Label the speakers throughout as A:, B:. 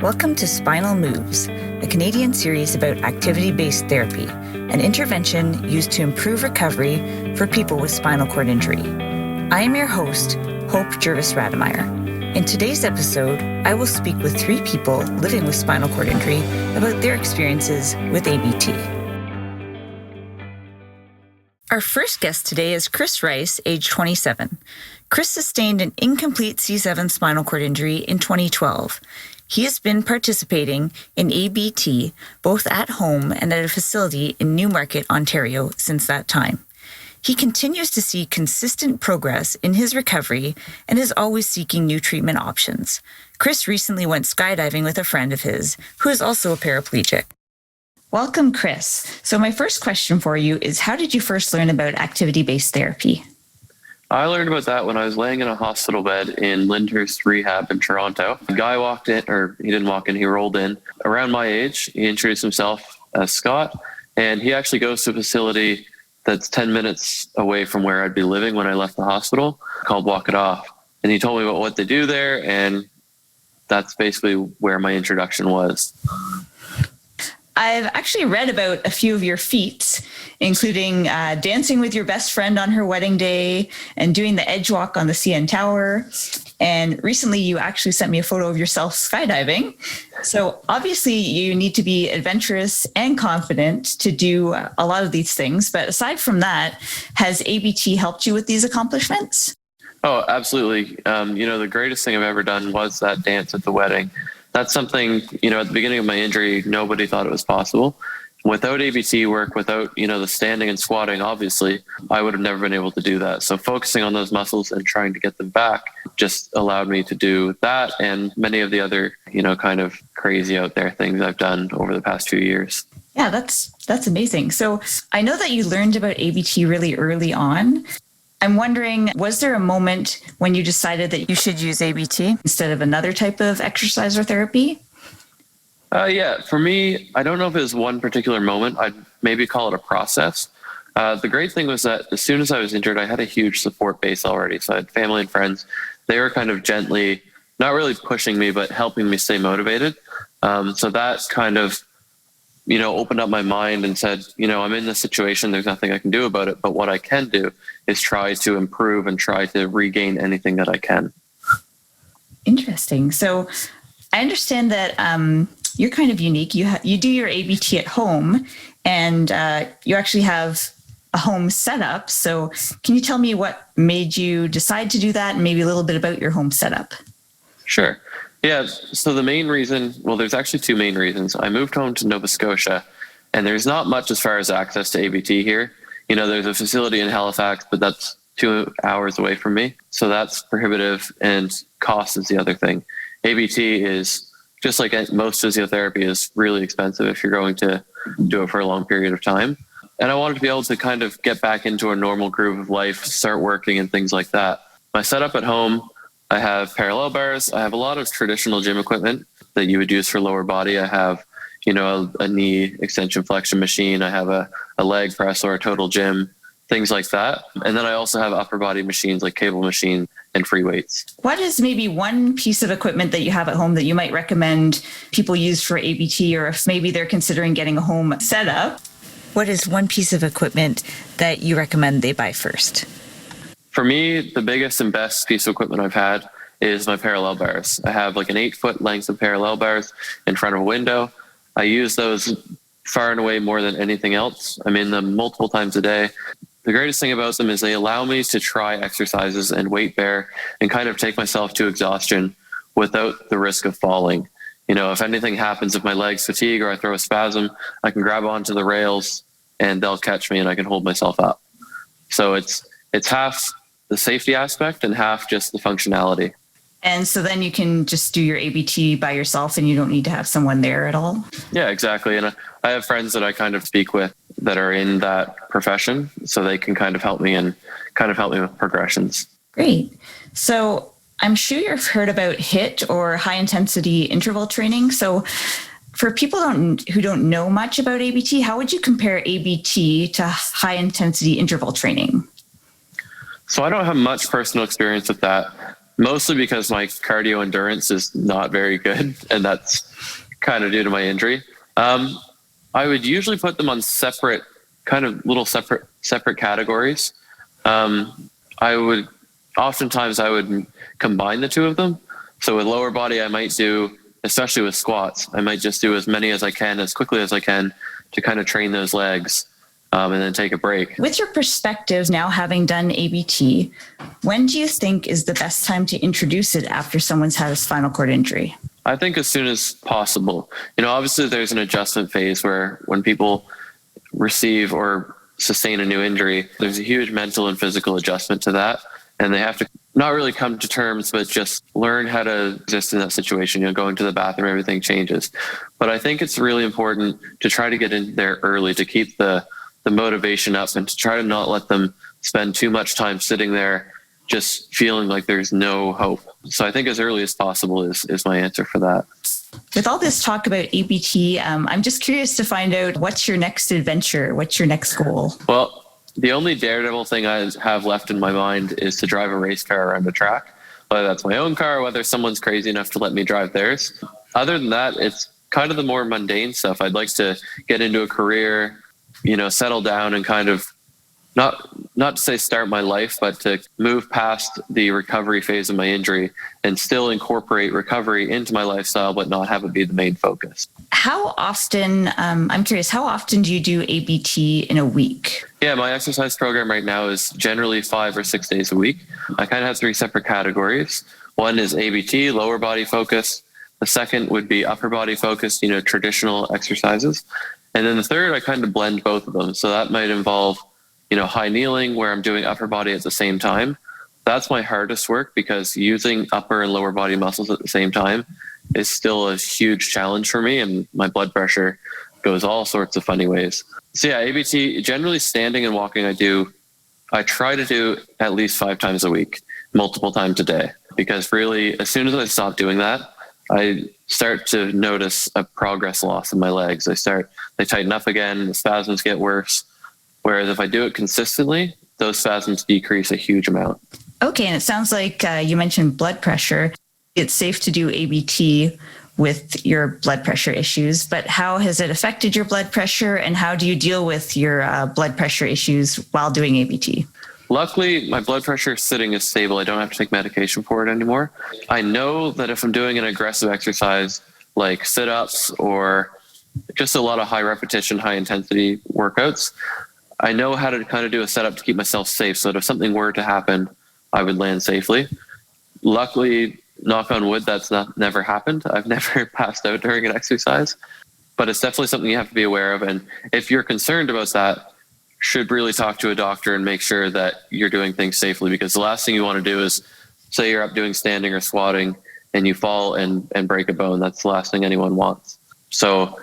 A: Welcome to Spinal Moves, a Canadian series about activity-based therapy, an intervention used to improve recovery for people with spinal cord injury. I am your host, Hope Jervis-Rademeyer. In today's episode, I will speak with 3 people living with spinal cord injury about their experiences with ABT. Our first guest today is Chris Rice, age 27. Chris sustained an incomplete C7 spinal cord injury in 2012. He has been participating in ABT both at home and at a facility in Newmarket, Ontario since that time. He continues to see consistent progress in his recovery and is always seeking new treatment options. Chris recently went skydiving with a friend of his who is also a paraplegic. Welcome, Chris. So my first question for you is, how did you first learn about activity-based therapy?
B: I learned about that when I was laying in a hospital bed in Lyndhurst Rehab in Toronto. A guy walked in, or he didn't walk in, he rolled in. Around my age, he introduced himself as Scott, and he actually goes to a facility that's 10 minutes away from where I'd be living when I left the hospital, called Walk It Off. And he told me about what they do there, and that's basically where my introduction was.
A: I've actually read about a few of your feats, including dancing with your best friend on her wedding day and doing the edge walk on the CN Tower. And recently you actually sent me a photo of yourself skydiving. So obviously you need to be adventurous and confident to do a lot of these things. But aside from that, has ABT helped you with these accomplishments?
B: Oh, absolutely. The greatest thing I've ever done was that dance at the wedding. That's something, at the beginning of my injury, nobody thought it was possible. Without ABT work, without, the standing and squatting, obviously, I would have never been able to do that. So focusing on those muscles and trying to get them back just allowed me to do that and many of the other, kind of crazy out there things I've done over the past few years.
A: Yeah, that's amazing. So I know that you learned about ABT really early on. I'm wondering, was there a moment when you decided that you should use ABT instead of another type of exercise or therapy?
B: Yeah, for me, I don't know if it was one particular moment. I'd maybe call it a process. The great thing was that as soon as I was injured, I had a huge support base already. So I had family and friends. They were kind of gently, not really pushing me, but helping me stay motivated. So that kind of, opened up my mind and said, I'm in this situation. There's nothing I can do about it. But what I can do is try to improve and try to regain anything that I can.
A: Interesting. So I understand that you're kind of unique. You do your ABT at home, and you actually have a home setup. So can you tell me what made you decide to do that, and maybe a little bit about your home setup?
B: Sure. Yeah. So the main reason, there's actually 2 main reasons. I moved home to Nova Scotia, and there's not much as far as access to ABT here. There's a facility in Halifax, but that's 2 hours away from me. So that's prohibitive, and cost is the other thing. ABT is, just like most physiotherapy, is really expensive if you're going to do it for a long period of time. And I wanted to be able to kind of get back into a normal groove of life, start working and things like that. My setup at home, I have parallel bars. I have a lot of traditional gym equipment that you would use for lower body. I have, a knee extension flexion machine. I have a leg press or a total gym, things like that. And then I also have upper body machines like cable machine and free weights.
A: What is maybe one piece of equipment that you have at home that you might recommend people use for ABT, or if maybe they're considering getting a home setup? What is one piece of equipment that you recommend they buy first?
B: For me, the biggest and best piece of equipment I've had is my parallel bars. I have like an 8-foot length of parallel bars in front of a window. I use those far and away more than anything else. I'm in them multiple times a day. The greatest thing about them is they allow me to try exercises and weight bear and kind of take myself to exhaustion without the risk of falling. If anything happens, if my legs fatigue or I throw a spasm, I can grab onto the rails and they'll catch me and I can hold myself up. So it's half the safety aspect and half just the functionality.
A: And so then you can just do your ABT by yourself and you don't need to have someone there at all?
B: Yeah, exactly. And I have friends that I kind of speak with that are in that profession, so they can kind of help me with progressions.
A: Great. So I'm sure you've heard about HIIT, or high intensity interval training. So for people who don't know much about ABT, how would you compare ABT to high intensity interval training?
B: So I don't have much personal experience with that. mostly because my cardio endurance is not very good, and that's kind of due to my injury. I would usually put them on separate, kind of little separate categories. Oftentimes I would combine the two of them. So with lower body, I might do, especially with squats, I might just do as many as I can, as quickly as I can, to kind of train those legs, and then take a break.
A: With your perspective now having done ABT, when do you think is the best time to introduce it after someone's had a spinal cord injury?
B: I think as soon as possible. Obviously there's an adjustment phase where when people receive or sustain a new injury, there's a huge mental and physical adjustment to that. And they have to not really come to terms, but just learn how to exist in that situation. Going to the bathroom, everything changes. But I think it's really important to try to get in there early to keep the motivation up and to try to not let them spend too much time sitting there just feeling like there's no hope. So I think as early as possible is my answer for that.
A: With all this talk about ABT, I'm just curious to find out, what's your next adventure? What's your next goal?
B: Well, the only daredevil thing I have left in my mind is to drive a race car around a track, whether that's my own car, or whether someone's crazy enough to let me drive theirs. Other than that, it's kind of the more mundane stuff. I'd like to get into a career, settle down and kind of not to say start my life, but to move past the recovery phase of my injury and still incorporate recovery into my lifestyle, but not have it be the main focus.
A: How often, I'm curious, how often do you do ABT in a week?
B: Yeah, my exercise program right now is generally 5 or 6 days a week. I kind of have 3 separate categories. One is ABT, lower body focus. The second would be upper body focus, traditional exercises. And then the third, I kind of blend both of them. So that might involve high kneeling, where I'm doing upper body at the same time. That's my hardest work, because using upper and lower body muscles at the same time is still a huge challenge for me, and my blood pressure goes all sorts of funny ways. So yeah, ABT, generally standing and walking, I try to do at least 5 times a week, multiple times a day, because really as soon as I stop doing that, I start to notice a progress loss in my legs. They tighten up again, the spasms get worse. Whereas if I do it consistently, those spasms decrease a huge amount.
A: Okay, and it sounds like you mentioned blood pressure. It's safe to do ABT with your blood pressure issues, but how has it affected your blood pressure, and how do you deal with your blood pressure issues while doing ABT?
B: Luckily, my blood pressure sitting is stable. I don't have to take medication for it anymore. I know that if I'm doing an aggressive exercise like sit-ups or just a lot of high repetition, high intensity workouts, I know how to kind of do a setup to keep myself safe so that if something were to happen, I would land safely. Luckily, knock on wood, that's never happened. I've never passed out during an exercise, but it's definitely something you have to be aware of. And if you're concerned about that, should really talk to a doctor and make sure that you're doing things safely, because the last thing you want to do is, say you're up doing standing or squatting and you fall and break a bone. That's the last thing anyone wants. So,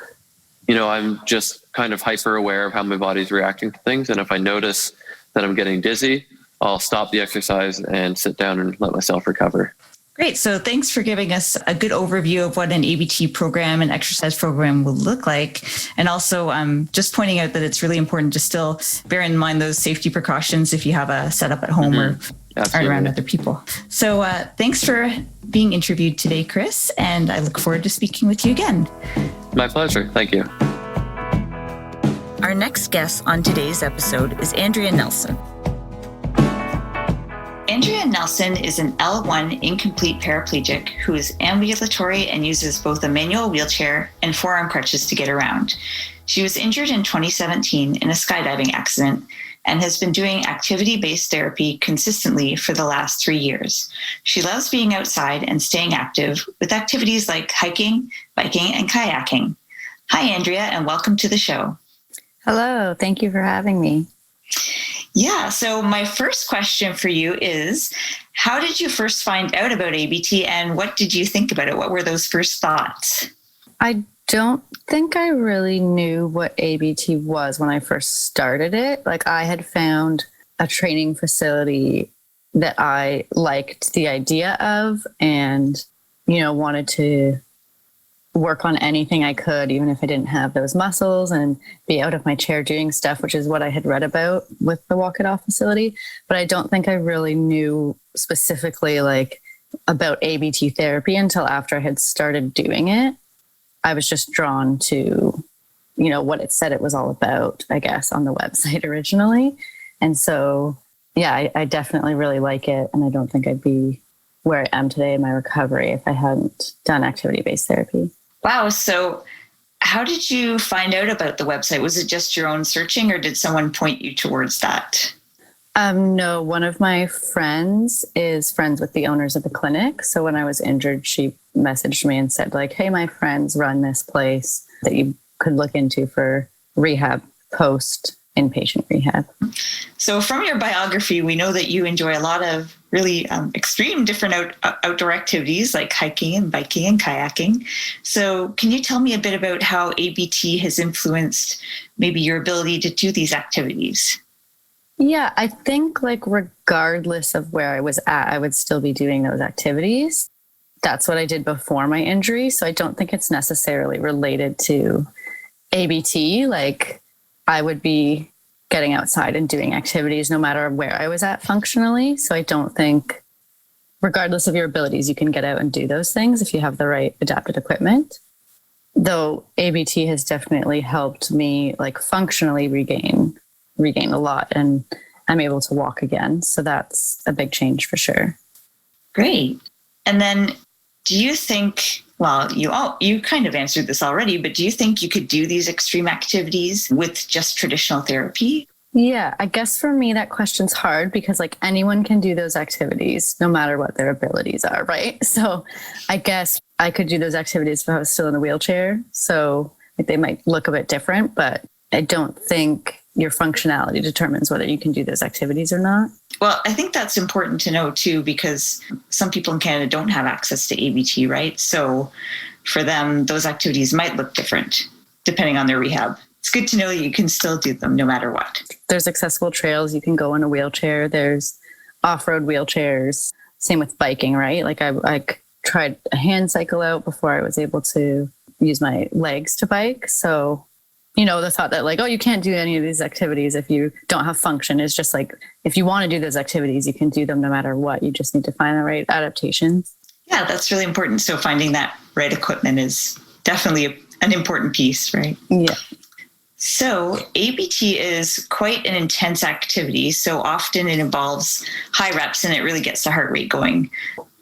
B: I'm just kind of hyper aware of how my body's reacting to things. And if I notice that I'm getting dizzy, I'll stop the exercise and sit down and let myself recover.
A: Great. So thanks for giving us a good overview of what an ABT program and exercise program will look like. And also just pointing out that it's really important to still bear in mind those safety precautions if you have a setup at home or are around other people. So thanks for being interviewed today, Chris. And I look forward to speaking with you again.
B: My pleasure. Thank you.
A: Our next guest on today's episode is Andrea Nelson. Andrea Nelson is an L1 incomplete paraplegic who is ambulatory and uses both a manual wheelchair and forearm crutches to get around. She was injured in 2017 in a skydiving accident and has been doing activity-based therapy consistently for the last 3 years. She loves being outside and staying active with activities like hiking, biking, and kayaking. Hi, Andrea, and welcome to the show.
C: Hello, thank you for having me.
A: Yeah, so my first question for you is, how did you first find out about ABT and what did you think about it? What were those first thoughts?
C: I don't think I really knew what ABT was when I first started it. Like, I had found a training facility that I liked the idea of and, wanted to work on anything I could, even if I didn't have those muscles, and be out of my chair doing stuff, which is what I had read about with the Walk It Off facility. But I don't think I really knew specifically, like, about ABT therapy until after I had started doing it. I was just drawn to, what it said it was all about, I guess, on the website originally. And so, yeah, I definitely really like it. And I don't think I'd be where I am today in my recovery if I hadn't done activity-based therapy.
A: Wow. So how did you find out about the website? Was it just your own searching, or did someone point you towards that?
C: No, one of my friends is friends with the owners of the clinic. So when I was injured, she messaged me and said, like, hey, my friends run this place that you could look into for rehab, post inpatient rehab.
A: So from your biography, we know that you enjoy a lot of really extreme different outdoor activities like hiking and biking and kayaking. So can you tell me a bit about how ABT has influenced maybe your ability to do these activities?
C: Yeah, I think like regardless of where I was at, I would still be doing those activities. That's what I did before my injury. So I don't think it's necessarily related to ABT. Like I would be getting outside and doing activities no matter where I was at functionally. So I don't think, regardless of your abilities, you can get out and do those things if you have the right adapted equipment. Though ABT has definitely helped me like functionally regain a lot, and I'm able to walk again. So that's a big change for sure.
A: Great. And then do you think, well, you kind of answered this already, but do you think you could do these extreme activities with just traditional therapy?
C: Yeah, I guess for me, that question's hard because like anyone can do those activities no matter what their abilities are, right? So I guess I could do those activities if I was still in a wheelchair. So like, they might look a bit different, but I don't think your functionality determines whether you can do those activities or not.
A: Well, I think that's important to know too, because some people in Canada don't have access to ABT, right? So for them, those activities might look different depending on their rehab. It's good to know that you can still do them no matter what.
C: There's accessible trails. You can go in a wheelchair. There's off-road wheelchairs. Same with biking, right? Like I tried a hand cycle out before I was able to use my legs to bike. So the thought that like, oh, you can't do any of these activities if you don't have function is just like, if you want to do those activities, you can do them no matter what. You just need to find the right adaptations.
A: Yeah, that's really important. So finding that right equipment is definitely an important piece, right?
C: Yeah.
A: So ABT is quite an intense activity. So often it involves high reps and it really gets the heart rate going.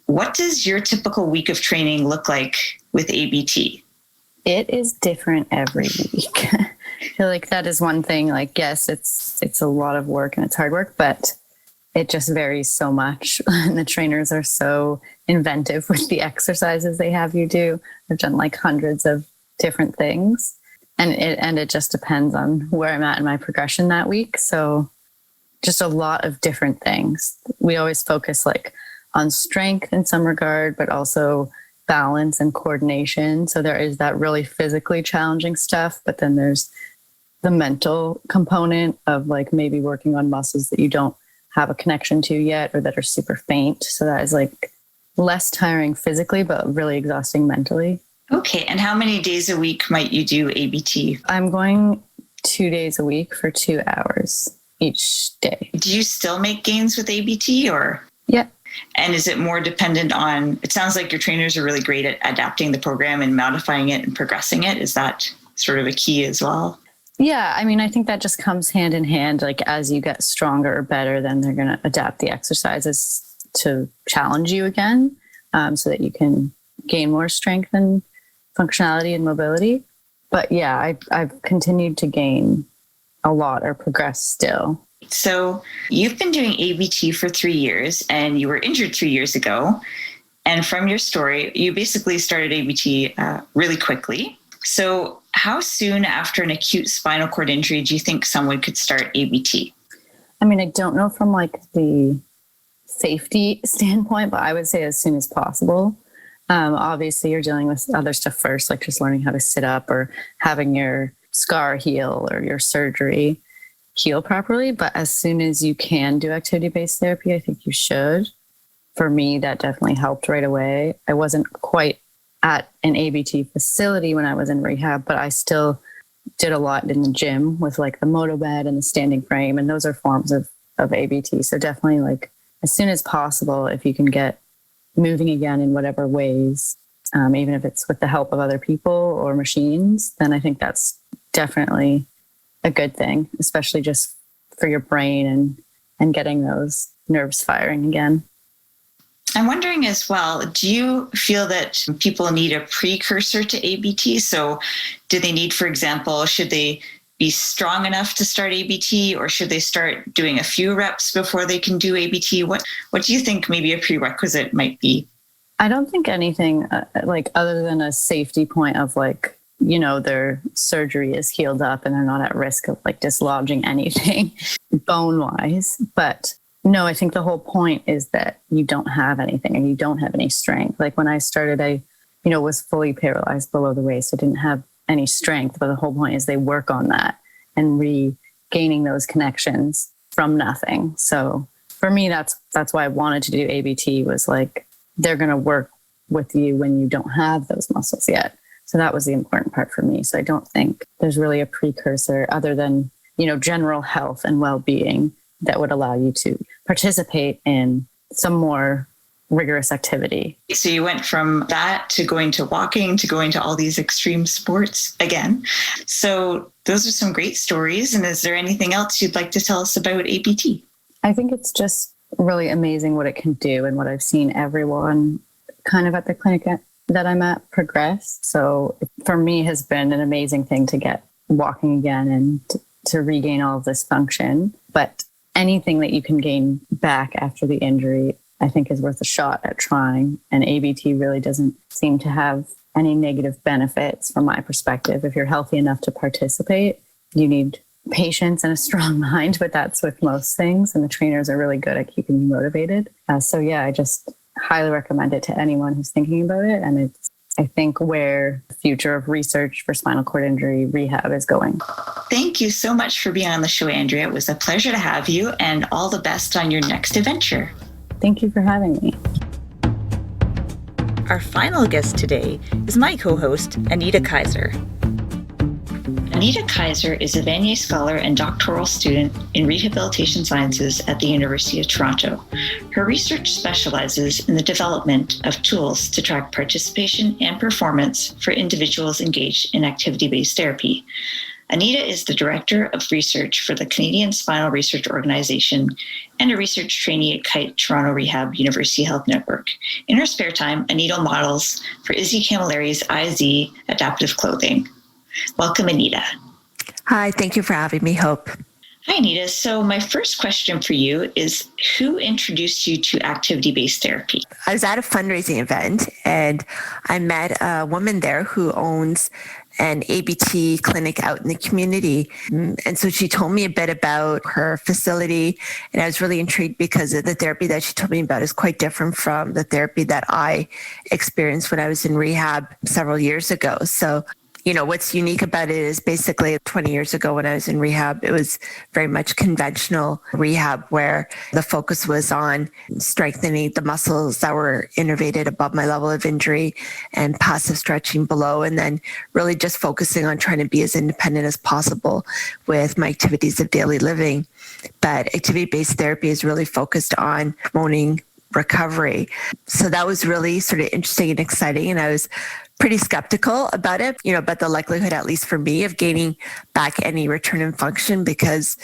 A: What does your typical week of training look like with ABT?
C: It is different every week. I feel like that is one thing, like, yes, it's a lot of work and it's hard work, but it just varies so much. And the trainers are so inventive with the exercises they have you do. I've done like hundreds of different things, and it just depends on where I'm at in my progression that week. So just a lot of different things. We always focus like on strength in some regard, but also balance and coordination. So there is that really physically challenging stuff, but then there's the mental component of like maybe working on muscles that you don't have a connection to yet or that are super faint. So that is like less tiring physically, but really exhausting mentally.
A: Okay. And how many days a week might you do ABT?
C: I'm going 2 days a week for 2 hours each day.
A: Do you still make gains with ABT or?
C: Yeah.
A: And is it more dependent on, it sounds like your trainers are really great at adapting the program and modifying it and progressing it. Is that sort of a key as well?
C: Yeah. I mean, I think that just comes hand in hand. Like as you get stronger or better, then they're going to adapt the exercises to challenge you again, so that you can gain more strength and functionality and mobility. But yeah, I've continued to gain a lot or progress still.
A: So you've been doing ABT for 3 years and you were injured 3 years ago. And from your story, you basically started ABT really quickly. So how soon after an acute spinal cord injury do you think someone could start ABT?
C: I mean, I don't know from like the safety standpoint, but I would say as soon as possible. Obviously, you're dealing with other stuff first, like just learning how to sit up or having your scar heal or your surgery heal properly. But as soon as you can do activity-based therapy, I think you should. For me, that definitely helped right away. I wasn't quite at an ABT facility when I was in rehab, but I still did a lot in the gym with like the moto bed and the standing frame. And those are forms of ABT. So definitely like as soon as possible, if you can get moving again in whatever ways, even if it's with the help of other people or machines, then I think that's definitely a good thing, especially just for your brain and getting those nerves firing again.
A: I'm wondering as well, do you feel that people need a precursor to ABT? So do they need, for example, should they be strong enough to start ABT, or should they start doing a few reps before they can do ABT? What do you think maybe a prerequisite might be?
C: I don't think anything other than a safety point of their surgery is healed up and they're not at risk of dislodging anything bone wise. But no, I think the whole point is that you don't have anything and you don't have any strength. Like when I started, I, was fully paralyzed below the waist. I didn't have any strength, but the whole point is they work on that and regaining those connections from nothing. So for me, that's why I wanted to do ABT, was they're going to work with you when you don't have those muscles yet. So that was the important part for me. So I don't think there's really a precursor other than, general health and well-being that would allow you to participate in some more rigorous activity.
A: So you went from that to going to walking, to going to all these extreme sports again. So those are some great stories. And is there anything else you'd like to tell us about ABT?
C: I think it's just really amazing what it can do and what I've seen everyone kind of at the clinic that I'm at progress. So for me has been an amazing thing to get walking again and to regain all of this function. But anything that you can gain back after the injury, I think is worth a shot at trying. And ABT really doesn't seem to have any negative benefits from my perspective. If you're healthy enough to participate, you need patience and a strong mind, but that's with most things. And the trainers are really good at keeping you motivated. So yeah, I just highly recommend it to anyone who's thinking about it. And it's, I think, where the future of research for spinal cord injury rehab is going.
A: Thank you so much for being on the show, Andrea. It was a pleasure to have you, and all the best on your next adventure.
C: Thank you for having me.
A: Our final guest today is my co-host, Anita Kaiser. Anita Kaiser is a Vanier Scholar and doctoral student in rehabilitation sciences at the University of Toronto. Her research specializes in the development of tools to track participation and performance for individuals engaged in activity-based therapy. Anita is the Director of Research for the Canadian Spinal Research Organization and a research trainee at KITE Toronto Rehab University Health Network. In her spare time, Anita models for Izzy Camilleri's IZ adaptive clothing. Welcome, Anita.
D: Hi, thank you for having me, Hope.
A: Hi, Anita. So my first question for you is, who introduced you to activity-based therapy?
D: I was at a fundraising event and I met a woman there who owns an ABT clinic out in the community. And so she told me a bit about her facility, and I was really intrigued because the therapy that she told me about is quite different from the therapy that I experienced when I was in rehab several years ago. So what's unique about it is basically 20 years ago when I was in rehab, it was very much conventional rehab where the focus was on strengthening the muscles that were innervated above my level of injury and passive stretching below, and then really just focusing on trying to be as independent as possible with my activities of daily living. But activity-based therapy is really focused on promoting recovery. So that was really sort of interesting and exciting. And I was pretty skeptical about it, about the likelihood, at least for me, of gaining back any return in function because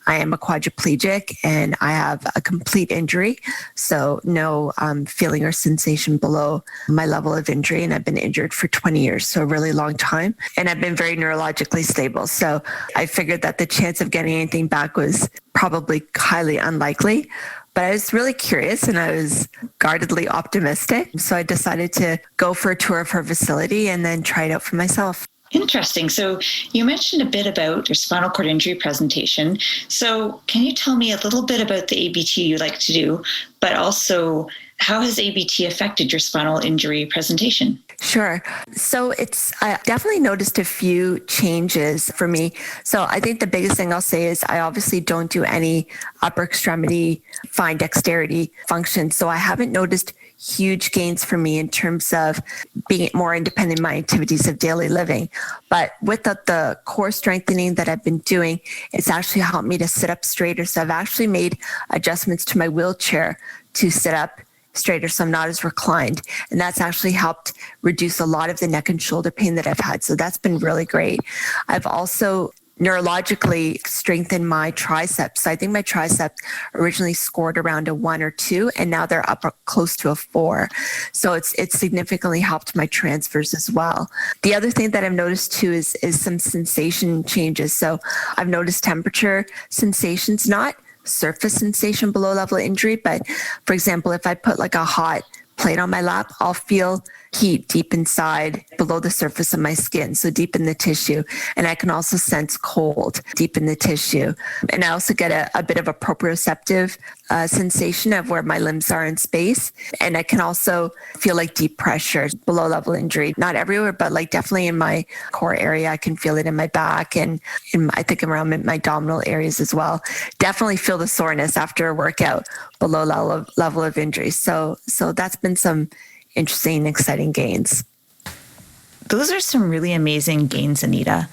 D: I am a quadriplegic and I have a complete injury. So no feeling or sensation below my level of injury. And I've been injured for 20 years, so a really long time. And I've been very neurologically stable. So I figured that the chance of getting anything back was probably highly unlikely. But I was really curious and I was guardedly optimistic. So I decided to go for a tour of her facility and then try it out for myself.
A: Interesting. So you mentioned a bit about your spinal cord injury presentation. So can you tell me a little bit about the ABT you like to do, but also how has ABT affected your spinal injury presentation?
D: Sure. So I definitely noticed a few changes for me. So I think the biggest thing I'll say is I obviously don't do any upper extremity fine dexterity function. So I haven't noticed huge gains for me in terms of being more independent in my activities of daily living. But with the core strengthening that I've been doing, it's actually helped me to sit up straighter. So I've actually made adjustments to my wheelchair to sit up straighter, so I'm not as reclined. And that's actually helped reduce a lot of the neck and shoulder pain that I've had. So that's been really great. I've also neurologically strengthened my triceps. So I think my triceps originally scored around a 1 or 2, and now they're up close to a 4. So it's significantly helped my transfers as well. The other thing that I've noticed too is some sensation changes. So I've noticed temperature sensations, not surface sensation below level injury, but for example, if I put like a hot plate on my lap, I'll feel heat deep inside below the surface of my skin, so deep in the tissue. And I can also sense cold deep in the tissue. And I also get a bit of a proprioceptive sensation of where my limbs are in space. And I can also feel like deep pressure below level injury, not everywhere, but like definitely in my core area. I can feel it in my back and I think around my abdominal areas as well. Definitely feel the soreness after a workout below level of injury. So that's been some interesting, exciting gains.
A: Those are some really amazing gains, Anita.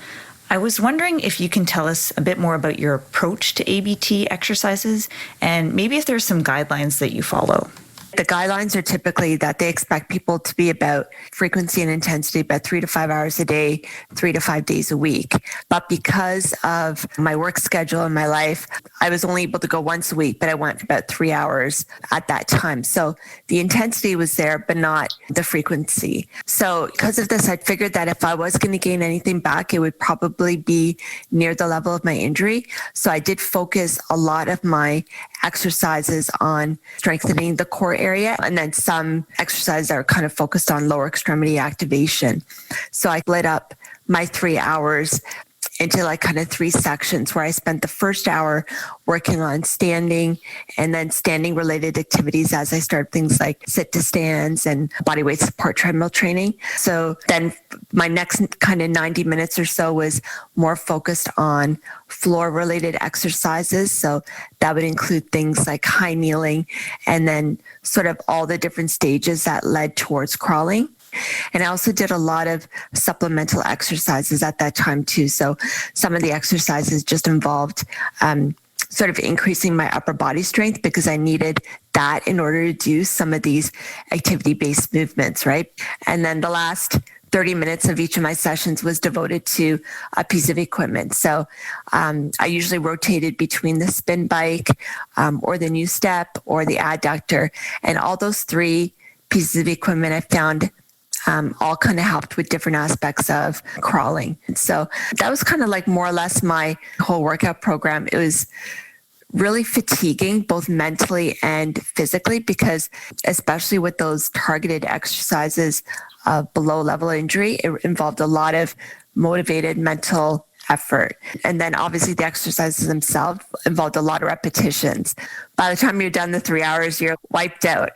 A: I was wondering if you can tell us a bit more about your approach to ABT exercises and maybe if there's some guidelines that you follow.
D: The guidelines are typically that they expect people to be about frequency and intensity about 3 to 5 hours a day, 3 to 5 days a week. But because of my work schedule and my life, I was only able to go once a week, but I went for about 3 hours at that time. So the intensity was there, but not the frequency. So because of this, I figured that if I was going to gain anything back, it would probably be near the level of my injury. So I did focus a lot of my exercises on strengthening the core area, and then some exercises are kind of focused on lower extremity activation. So I split up my 3 hours into like kind of 3 sections where I spent the first hour working on standing and then standing related activities as I started things like sit to stands and body weight support treadmill training. So then my next kind of 90 minutes or so was more focused on floor related exercises. So that would include things like high kneeling and then sort of all the different stages that led towards crawling. And I also did a lot of supplemental exercises at that time too. So some of the exercises just involved sort of increasing my upper body strength because I needed that in order to do some of these activity-based movements, right? And then the last 30 minutes of each of my sessions was devoted to a piece of equipment. So I usually rotated between the spin bike or the new step or the adductor. And all those 3 pieces of equipment I found all kind of helped with different aspects of crawling. And so that was kind of like more or less my whole workout program. It was really fatiguing, both mentally and physically, because especially with those targeted exercises below level injury, it involved a lot of motivated mental effort. And then obviously the exercises themselves involved a lot of repetitions. By the time you're done the 3 hours, you're wiped out.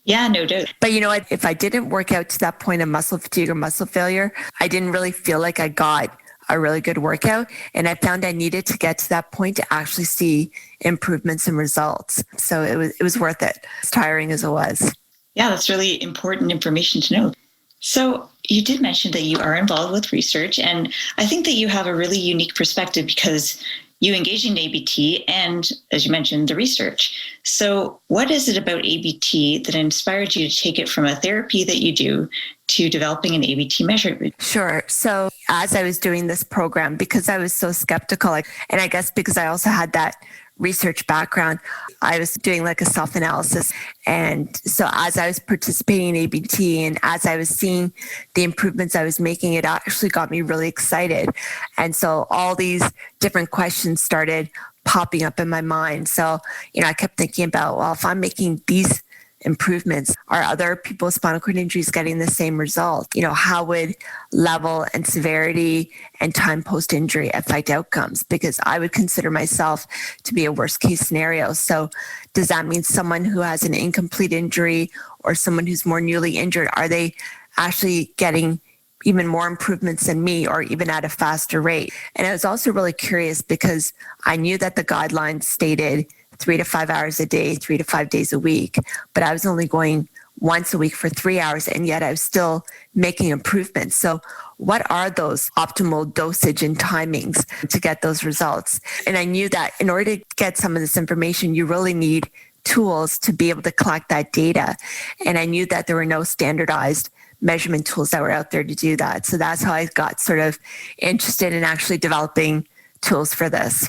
A: Yeah, no doubt.
D: But you know what? If I didn't work out to that point of muscle fatigue or muscle failure, I didn't really feel like I got a really good workout. And I found I needed to get to that point to actually see improvements and results. So it was worth it, as tiring as it was.
A: Yeah, that's really important information to know. So you did mention that you are involved with research, and I think that you have a really unique perspective because you engage in ABT and, as you mentioned, the research. So what is it about ABT that inspired you to take it from a therapy that you do to developing an ABT measurement?
D: Sure. So as I was doing this program, because I was so skeptical, and I guess because I also had that research background, I was doing like a self-analysis. And so as I was participating in ABT and as I was seeing the improvements I was making, it actually got me really excited. And so all these different questions started popping up in my mind. So, I kept thinking about, well, if I'm making these improvements, are other people with spinal cord injuries getting the same result? How would level and severity and time post-injury affect outcomes? Because I would consider myself to be a worst case scenario. So does that mean someone who has an incomplete injury or someone who's more newly injured, are they actually getting even more improvements than me or even at a faster rate? And I was also really curious because I knew that the guidelines stated 3 to 5 hours a day, 3 to 5 days a week. But I was only going once a week for 3 hours, and yet I was still making improvements. So what are those optimal dosage and timings to get those results? And I knew that in order to get some of this information, you really need tools to be able to collect that data. And I knew that there were no standardized measurement tools that were out there to do that. So that's how I got sort of interested in actually developing tools for this.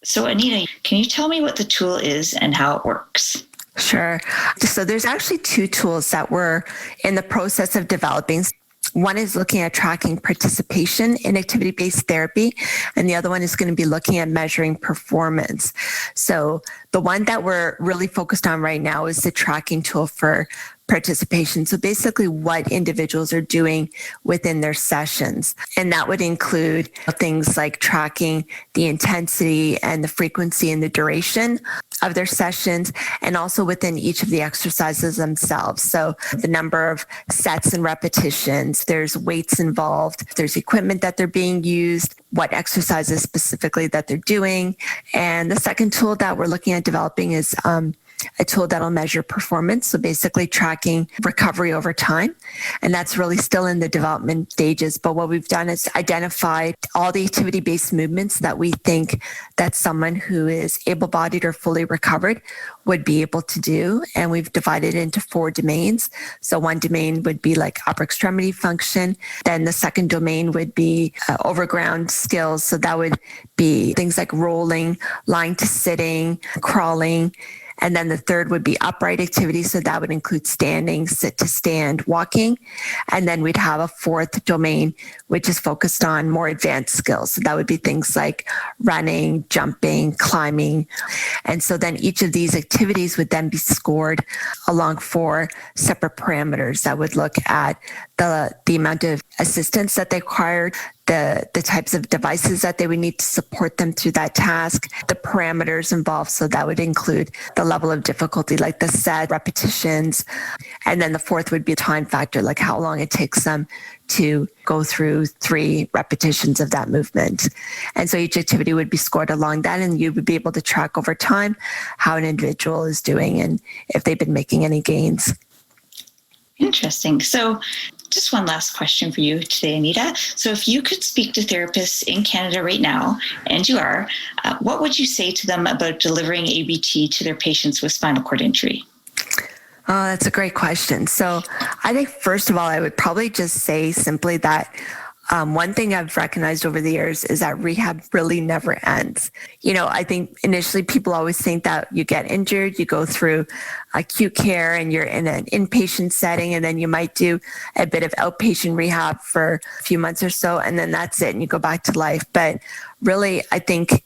A: So Anita, can you tell me what the tool is and how it works?
D: Sure. So there's actually two tools that we're in the process of developing. One is looking at tracking participation in activity-based therapy, and the other one is going to be looking at measuring performance. So the one that we're really focused on right now is the tracking tool for participation. So basically what individuals are doing within their sessions. And that would include things like tracking the intensity and the frequency and the duration of their sessions, and also within each of the exercises themselves. So the number of sets and repetitions, there's weights involved, there's equipment that they're being used, what exercises specifically that they're doing. And the second tool that we're looking at developing is a tool that'll measure performance. So basically tracking recovery over time. And that's really still in the development stages. But what we've done is identify all the activity-based movements that we think that someone who is able-bodied or fully recovered would be able to do. And we've divided it into 4 domains. So one domain would be like upper extremity function. Then the second domain would be overground skills. So that would be things like rolling, lying to sitting, crawling. And then the third would be upright activities. So that would include standing, sit to stand, walking. And then we'd have a fourth domain, which is focused on more advanced skills. So that would be things like running, jumping, climbing. And so then each of these activities would then be scored along 4 separate parameters that would look at the amount of assistance that they required, the types of devices that they would need to support them through that task, the parameters involved. So that would include the level of difficulty, like the set repetitions. And then the fourth would be a time factor, like how long it takes them to go through 3 repetitions of that movement. And so each activity would be scored along that, and you would be able to track over time how an individual is doing and if they've been making any gains.
A: Interesting. So just one last question for you today, Anita. So if you could speak to therapists in Canada right now, and you are, what would you say to them about delivering ABT to their patients with spinal cord injury?
D: Oh, that's a great question. So I think, first of all, I would probably just say simply that one thing I've recognized over the years is that rehab really never ends. You know, I think initially people always think that you get injured, you go through acute care and you're in an inpatient setting, and then you might do a bit of outpatient rehab for a few months or so, and then that's it, and you go back to life. But really, I think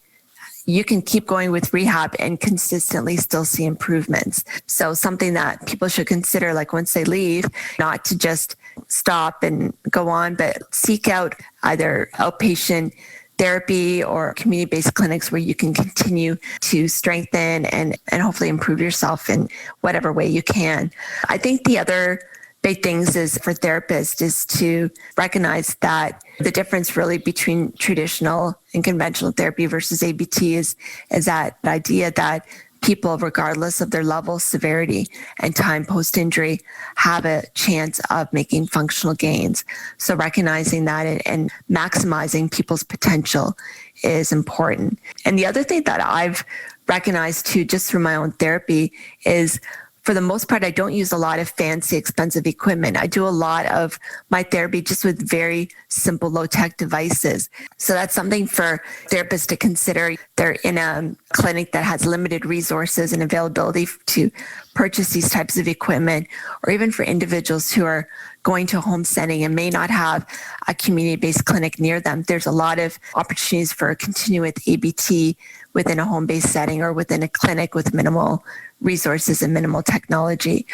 D: you can keep going with rehab and consistently still see improvements. So something that people should consider, like once they leave, not to just stop and go on, but seek out either outpatient therapy or community-based clinics where you can continue to strengthen and hopefully improve yourself in whatever way you can. I think the other big things is for therapists is to recognize that the difference really between traditional and conventional therapy versus ABT is that idea that people, regardless of their level, severity, and time post-injury, have a chance of making functional gains. So recognizing that and maximizing people's potential is important. And the other thing that I've recognized too, just through my own therapy, is for the most part, I don't use a lot of fancy, expensive equipment. I do a lot of my therapy just with very simple, low-tech devices. So that's something for therapists to consider. They're in a clinic that has limited resources and availability to purchase these types of equipment, or even for individuals who are going to a home setting and may not have a community-based clinic near them. There's a lot of opportunities for continuing with ABT within a home-based setting or within a clinic with minimal resources and minimal technology.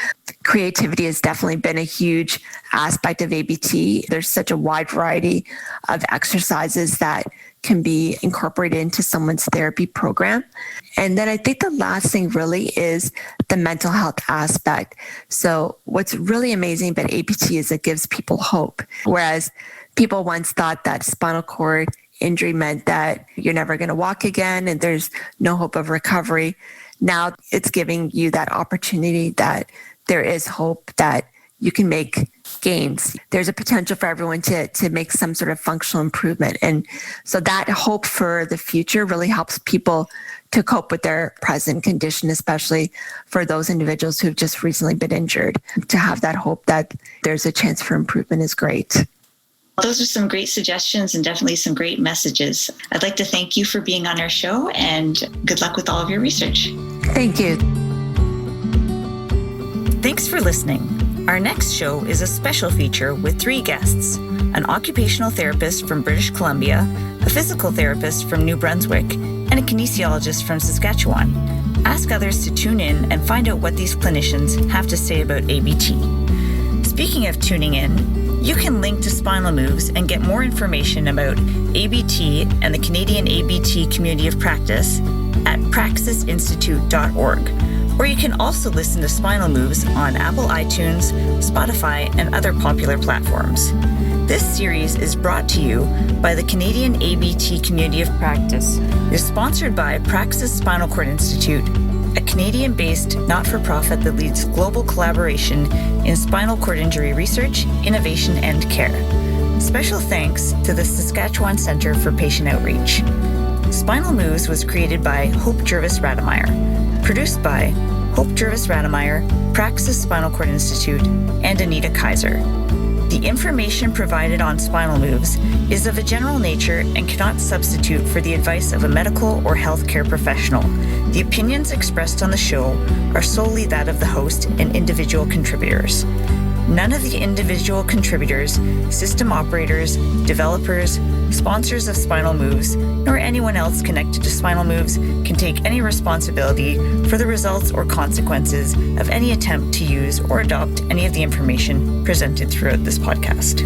D: Creativity has definitely been a huge aspect of ABT. There's such a wide variety of exercises that can be incorporated into someone's therapy program. And then I think the last thing really is the mental health aspect. So what's really amazing about ABT is it gives people hope. Whereas people once thought that spinal cord injury meant that you're never going to walk again and there's no hope of recovery. Now it's giving you that opportunity that there is hope that you can make gains. There's a potential for everyone to make some sort of functional improvement. And so that hope for the future really helps people to cope with their present condition, especially for those individuals who've just recently been injured. To have that hope that there's a chance for improvement is great.
A: Those are some great suggestions and definitely some great messages. I'd like to thank you for being on our show and good luck with all of your research.
D: Thank you.
A: Thanks for listening. Our next show is a special feature with 3 guests: an occupational therapist from British Columbia, a physical therapist from New Brunswick, and a kinesiologist from Saskatchewan. Ask others to tune in and find out what these clinicians have to say about ABT. Speaking of tuning in, you can link to Spinal Moves and get more information about ABT and the Canadian ABT Community of Practice at praxisinstitute.org. Or you can also listen to Spinal Moves on Apple iTunes, Spotify, and other popular platforms. This series is brought to you by the Canadian ABT Community of Practice. It is sponsored by Praxis Spinal Cord Institute, a Canadian-based not-for-profit that leads global collaboration in spinal cord injury research, innovation, and care. Special thanks to the Saskatchewan Centre for Patient Outreach. Spinal Moves was created by Hope Jervis-Rademeyer. Produced by Hope Jervis-Rademeyer, Praxis Spinal Cord Institute, and Anita Kaiser. The information provided on Spinal Moves is of a general nature and cannot substitute for the advice of a medical or healthcare professional. The opinions expressed on the show are solely that of the host and individual contributors. None of the individual contributors, system operators, developers, sponsors of Spinal Moves, nor anyone else connected to Spinal Moves can take any responsibility for the results or consequences of any attempt to use or adopt any of the information presented throughout this podcast.